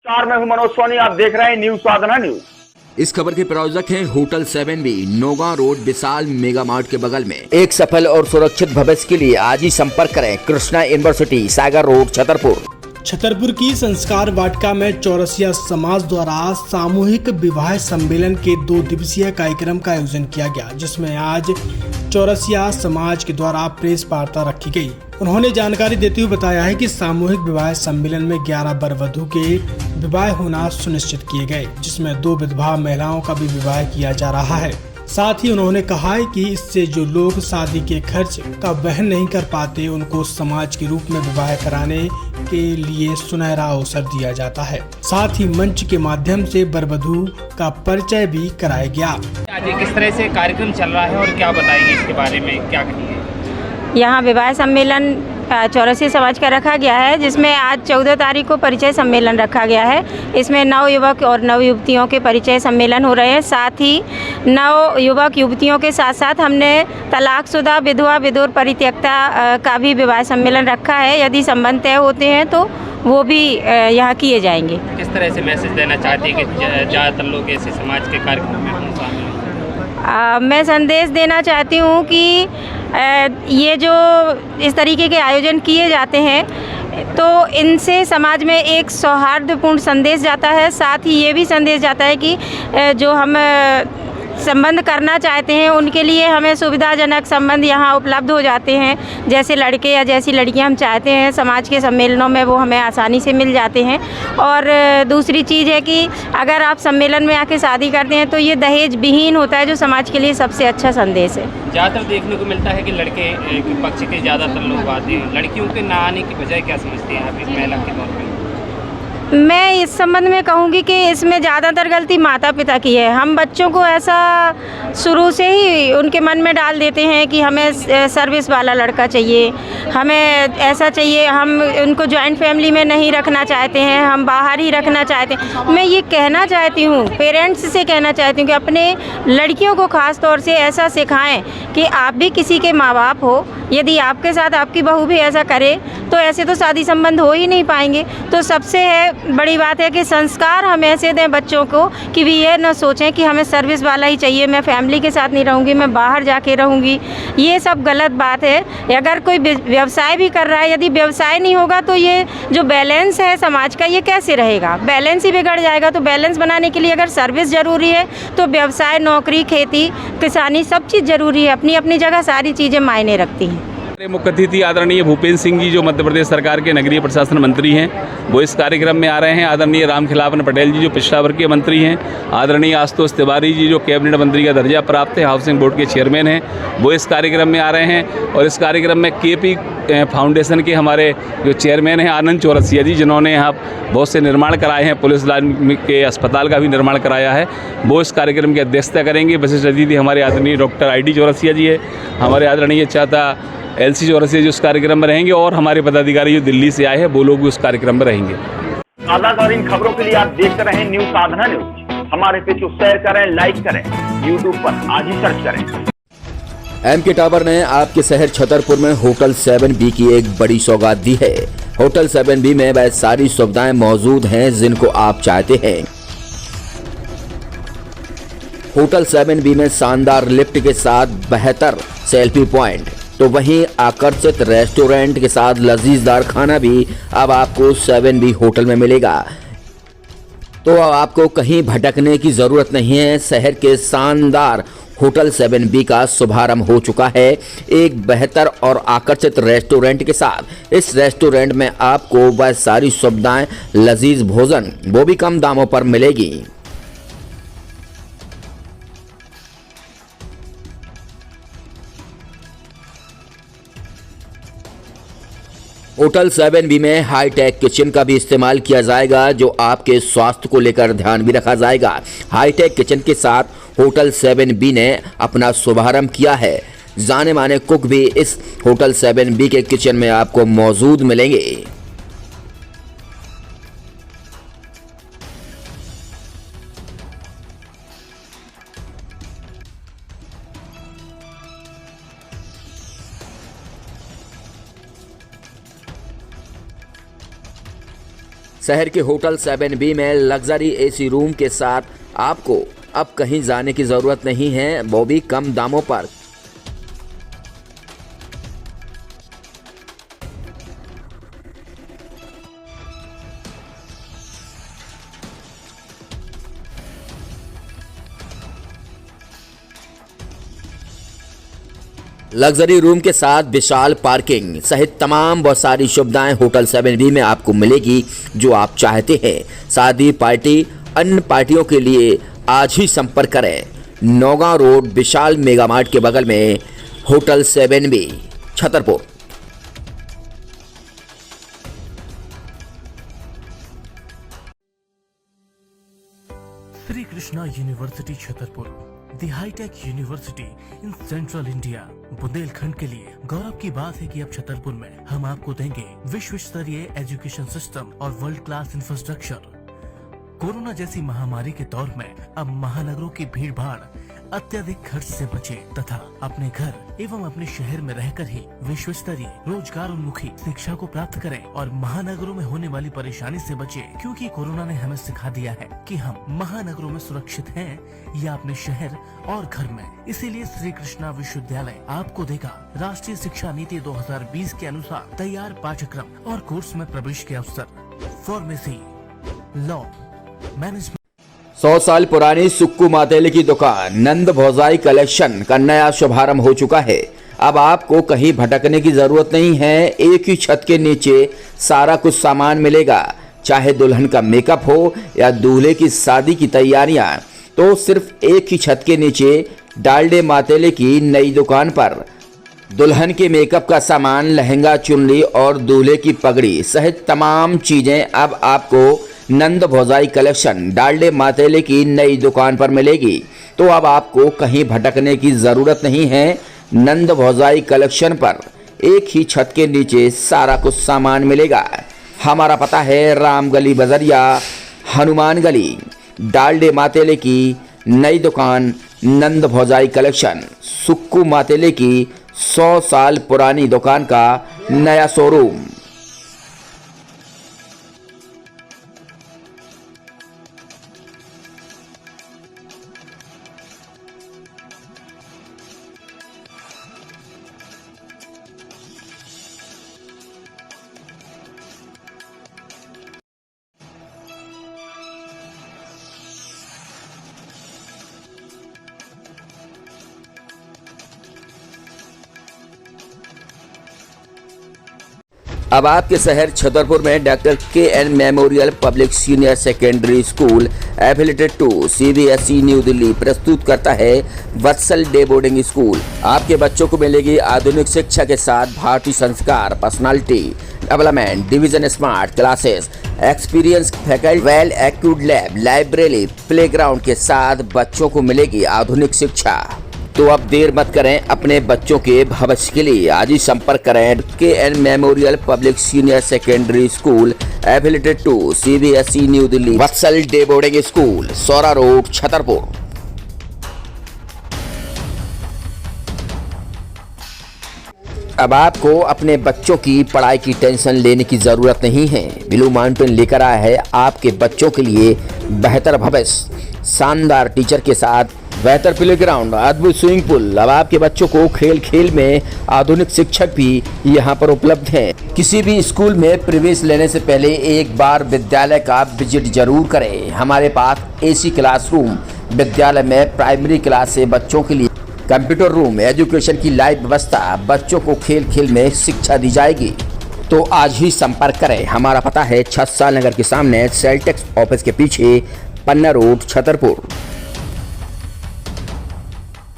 नमस्कार, मैं हूं मनोज सोनी। आप देख रहे हैं न्यूज साधना न्यूज। इस खबर के प्रायोजक हैं hotel 7B, नोगा road, Vishal Mega Mart के बगल में। एक सफल और सुरक्षित भविष्य के लिए आज ही संपर्क करें कृष्णा यूनिवर्सिटी, सागर रोड, छतरपुर। छतरपुर की संस्कार वाटिका में चौरसिया समाज द्वारा सामूहिक विवाह सम्मेलन के 2 दिवसीय कार्यक्रम का आयोजन किया गया, जिसमें आज चौरसिया समाज के द्वारा प्रेस वार्ता रखी गई। उन्होंने जानकारी देते हुए बताया है कि सामूहिक विवाह सम्मेलन में 11 वर वधू के विवाह होना सुनिश्चित किए गए, जिसमें 2 विधवा महिलाओं का भी विवाह किया जा रहा है। साथ ही उन्होंने कहा है कि इससे जो लोग शादी के खर्च का वहन नहीं कर पाते, उनको समाज के रूप में विवाह कराने के लिए सुनहरा अवसर दिया जाता है। साथ ही मंच के माध्यम से वर वधू का परिचय भी कराया गया। आज किस तरह से कार्यक्रम चल रहा है और क्या बताएंगे इसके बारे में, क्या करेंगे? यहाँ विवाह सम्मेलन चौरसिया समाज का रखा गया है, जिसमें आज 14 तारीख को परिचय सम्मेलन रखा गया है। इसमें नव युवक और नव युवतियों के परिचय सम्मेलन हो रहे हैं। साथ ही नव युवक युवतियों के साथ साथ हमने तलाकशुदा विधवा विधुर परित्यक्ता का भी विवाह सम्मेलन रखा है। यदि संबंध तय होते हैं तो वो भी यहाँ किए जाएंगे। किस तरह से मैसेज देना चाहती है कि ज़्यादातर लोग ऐसे समाज के कार्यक्रम में शामिल हैं? मैं संदेश देना चाहती हूँ कि ये जो इस तरीके के आयोजन किए जाते हैं तो इनसे समाज में एक सौहार्दपूर्ण संदेश जाता है। साथ ही ये भी संदेश जाता है कि जो हम संबंध करना चाहते हैं उनके लिए हमें सुविधाजनक संबंध यहाँ उपलब्ध हो जाते हैं। जैसे लड़के या जैसी लड़कियाँ हम चाहते हैं समाज के सम्मेलनों में वो हमें आसानी से मिल जाते हैं। और दूसरी चीज़ है कि अगर आप सम्मेलन में आके शादी करते हैं तो ये दहेज विहीन होता है, जो समाज के लिए सबसे अच्छा संदेश है। ज़्यादातर देखने को मिलता है कि लड़के के पक्ष के ज़्यादातर लोग आते हैं, लड़कियों के ना आने की वजह क्या समझते हैं आप एक महिला के तौर पर? मैं इस संबंध में कहूँगी कि इसमें ज़्यादातर गलती माता पिता की है। हम बच्चों को ऐसा शुरू से ही उनके मन में डाल देते हैं कि हमें सर्विस वाला लड़का चाहिए, हमें ऐसा चाहिए, हम उनको जॉइंट फैमिली में नहीं रखना चाहते हैं, हम बाहर ही रखना चाहते हैं। मैं ये कहना चाहती हूँ, पेरेंट्स से कहना चाहती हूँ कि अपने लड़कियों को ख़ास तौर से ऐसा सिखाएं कि आप भी किसी के माँ बाप हो। यदि आपके साथ आपकी बहू भी ऐसा करे तो ऐसे तो शादी संबंध हो ही नहीं पाएंगे। तो सबसे बड़ी बात है कि संस्कार हम ऐसे दें बच्चों को कि भी ये न सोचें कि हमें सर्विस वाला ही चाहिए, मैं फैमिली के साथ नहीं रहूँगी, मैं बाहर जाके रहूँगी। ये सब गलत बात है। अगर कोई व्यवसाय भी कर रहा है, यदि व्यवसाय नहीं होगा तो ये जो बैलेंस है समाज का ये कैसे रहेगा? बैलेंस ही बिगड़ जाएगा। तो बैलेंस बनाने के लिए अगर सर्विस ज़रूरी है तो व्यवसाय, नौकरी, खेती, किसानी सब चीज़ ज़रूरी है। अपनी अपनी जगह सारी चीज़ें मायने रखती हैं। मुख्य अतिथि आदरणीय भूपेंद्र सिंह जी, जो मध्य प्रदेश सरकार के नगरीय प्रशासन मंत्री हैं, वो इस कार्यक्रम में आ रहे हैं। आदरणीय रामखिलावन पटेल जी, जो पिछड़ा वर्ग के मंत्री हैं, आदरणीय आशुतोष तिवारी जी, जो कैबिनेट मंत्री का दर्जा प्राप्त है, हाउसिंग बोर्ड के चेयरमैन हैं, वो इस कार्यक्रम में आ रहे हैं। और इस कार्यक्रम में केपी फाउंडेशन के हमारे जो चेयरमैन हैं आनंद चौरसिया जी, जिन्होंने यहाँ बहुत से निर्माण कराए हैं, पुलिस लाइन के अस्पताल का भी निर्माण कराया है, वो इस कार्यक्रम की अध्यक्षता करेंगे। विशिष्ट अतिथि हमारे आदरणीय डॉक्टर ID चौरसिया जी है, हमारे आदरणीय चाचा LC चौरसिया जो इस कार्यक्रम में रहेंगे, और हमारे पदाधिकारी जो दिल्ली से आए हैं वो लोग भी उस कार्यक्रम में रहेंगे। ताज़ा इन खबरों के लिए आप देखते रहें न्यूज साधना न्यूज। हमारे पेज को शेयर करें, लाइक करें, यूट्यूब पर आज ही सर्च करें। MK टावर ने आपके शहर छतरपुर में होटल 7B की एक बड़ी सौगात दी है। होटल 7B में वह सारी सुविधाएं मौजूद हैं जिनको आप चाहते हैं। होटल 7B में शानदार लिफ्ट के साथ बेहतर सेल्फी पॉइंट, तो वहीं आकर्षित रेस्टोरेंट के साथ लजीजदार खाना भी अब आपको 7B होटल में मिलेगा। तो अब आपको कहीं भटकने की जरूरत नहीं है। शहर के शानदार होटल 7B का शुभारंभ हो चुका है एक बेहतर और आकर्षित रेस्टोरेंट के साथ। इस रेस्टोरेंट में आपको वह सारी सुविधाएं, लजीज भोजन, वो भी कम दामों पर मिलेगी। होटल 7B में हाईटेक किचन का भी इस्तेमाल किया जाएगा, जो आपके स्वास्थ्य को लेकर ध्यान भी रखा जाएगा। हाईटेक किचन के साथ होटल 7B ने अपना शुभारंभ किया है। जाने माने कुक भी इस होटल 7B के किचन में आपको मौजूद मिलेंगे। शहर के होटल 7B में लग्जरी एसी रूम के साथ आपको अब कहीं जाने की जरूरत नहीं है, वो भी कम दामों पर। लग्जरी रूम के साथ विशाल पार्किंग सहित तमाम बहुत सारी सुविधाएं होटल 7B में आपको मिलेगी जो आप चाहते हैं। शादी पार्टी अन्य पार्टियों के लिए आज ही संपर्क करें। Naugaon road Vishal Mega Mart के बगल में hotel 7B Chhatarpur. Shri Krishna University Chhatarpur, the high tech university in central India. Bundelkhand के लिए गौरव की बात है कि अब छतरपुर में हम आपको देंगे विश्व स्तरीय एजुकेशन सिस्टम और वर्ल्ड क्लास इंफ्रास्ट्रक्चर। कोरोना जैसी महामारी के दौर में अब महानगरों की भीड़ भाड़ अत्यधिक खर्च से बचे तथा अपने घर एवं अपने शहर में रहकर ही विश्व स्तरीय रोजगार उन्मुखी शिक्षा को प्राप्त करें और महानगरों में होने वाली परेशानी से बचे, क्योंकि कोरोना ने हमें सिखा दिया है कि हम महानगरों में सुरक्षित हैं या अपने शहर और घर में। इसीलिए श्री कृष्णा विश्वविद्यालय आपको देगा राष्ट्रीय शिक्षा नीति 2020 के अनुसार तैयार पाठ्यक्रम और कोर्स में प्रवेश के अवसर। Pharmacy, law, management. 100 साल पुरानी सुक्कू मातेले की दुकान नंद भौजाई कलेक्शन का नया शुभारंभ हो चुका है। अब आपको कहीं भटकने की जरूरत नहीं है, एक ही छत के नीचे सारा कुछ सामान मिलेगा। चाहे दुल्हन का मेकअप हो या दूल्हे की शादी की तैयारियां, तो सिर्फ एक ही छत के नीचे डालडे मातेले की नई दुकान पर दुल्हन के मेकअप का सामान, लहंगा, चुनरी और दूल्हे की पगड़ी सहित तमाम चीजें अब आपको नंद भौजाई कलेक्शन डालडे मातेले की नई दुकान पर मिलेगी। तो अब आपको कहीं भटकने की जरूरत नहीं है। नंद भौजाई कलेक्शन पर एक ही छत के नीचे सारा कुछ सामान मिलेगा। हमारा पता है राम गली बजरिया, हनुमान गली। डालडे मातेले की नई दुकान नंद भौजाई कलेक्शन, सुक्कू मातेले की 100 साल पुरानी दुकान का नया शोरूम। अब आपके शहर छतरपुर में doctor KN memorial public senior secondary school affiliated to CBSE new Delhi प्रस्तुत करता है वत्सल डे बोर्डिंग स्कूल। आपके बच्चों को मिलेगी आधुनिक शिक्षा के साथ भारतीय संस्कार, personality development, division smart classes, experience faculty, well accrued lab, library, playground के साथ बच्चों को मिलेगी आधुनिक शिक्षा। तो अब देर मत करें, अपने बच्चों के भविष्य के लिए आज ही संपर्क करें KN memorial public senior secondary school affiliated to CBSE new Delhi, Vatsal day boarding school, Saura road, Chhatarpur. अब आपको अपने बच्चों की पढ़ाई की टेंशन लेने की जरूरत नहीं है। ब्लू माउंटेन लेकर आया है आपके बच्चों के लिए बेहतर भविष्य। शानदार टीचर के साथ बेहतर प्लेग्राउंड, अद्भुत स्विमिंग पूल। अब आपके बच्चों को खेल खेल में आधुनिक शिक्षक भी यहाँ पर उपलब्ध हैं। किसी भी स्कूल में प्रवेश लेने से पहले एक बार विद्यालय का विजिट जरूर करें। हमारे पास AC क्लासरूम, विद्यालय में प्राइमरी क्लास से बच्चों के लिए कंप्यूटर रूम, एजुकेशन की लाइव व्यवस्था, बच्चों को खेल खेल में शिक्षा दी जाएगी। तो आज ही संपर्क करें। हमारा पता है 6 साल नगर के सामने सेल्टेक्स ऑफिस के पीछे, पन्ना रोड, छतरपुर।